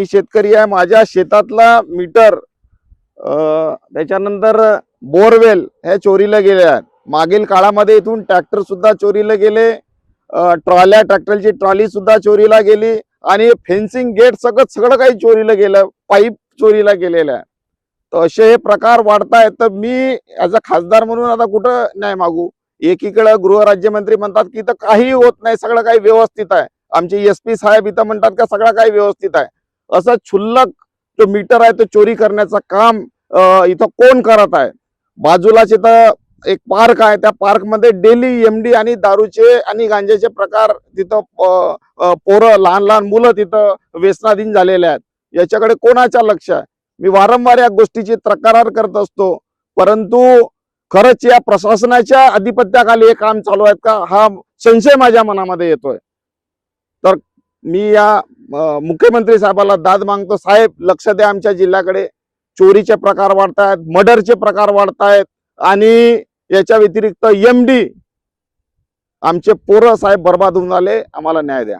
मी शेतकरी आहे. माझ्या शेतातला मीटर त्याच्यानंतर बोरवेल हे चोरीला गेले आहेत. मागील काळामध्ये इथून ट्रॅक्टर सुद्धा चोरीला गेले, ट्रॉल्या ट्रॅक्टरची ट्रॉली सुद्धा चोरीला गेली आणि फेन्सिंग गेट सगळं काही चोरीला गेलं, पाईप चोरीला गेलेलं आहे. तर असे हे प्रकार वाढतायत. तर मी ॲज अ खासदार म्हणून आता कुठं न्याय मागू? एकीकडे गृहराज्यमंत्री म्हणतात की इथं काही होत नाही, सगळं काही व्यवस्थित आहे. आमचे SP साहेब इथं म्हणतात का सगळं काही व्यवस्थित आहे. असं क्षुल्लक जो मीटर आहे तो चोरी करण्याचं काम इथं कोण करत आहे? बाजूलाच इथं एक पार्क आहे, त्या पार्क मध्ये डेली MD आणि दारूचे आणि गांजाचे प्रकार तिथं पोरं लहान लहान मुलं तिथं व्यसनाधीन झालेले आहेत. याच्याकडे कोणाचं लक्ष आहे? मी वारंवार या गोष्टीची तक्रार करत असतो, परंतु खरंच या प्रशासनाच्या अधिपत्याखाली हे काम चालू आहेत का हा संशय माझ्या मनामध्ये येतोय. तर मी या मुख्यमंत्री साहेबाला दाद मागतो, साहेब लक्ष द्या आमच्या जिल्ह्याकडे. चोरीचे प्रकार वाढतायत, मर्डरचे प्रकार वाढतायत आणि याच्या व्यतिरिक्त MD आमचे पोरं साहेब बर्बाद होऊन आले. आम्हाला न्याय द्या.